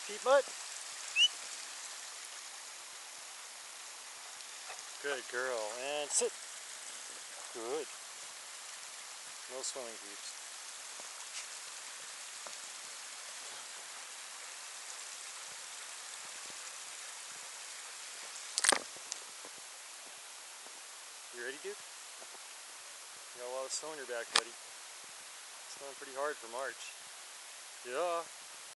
Peat butt. Good girl. And sit. Good. No swimming, peeps. You ready, Duke? You got a lot of snow on your back, buddy. It's snowing pretty hard for March. Yeah.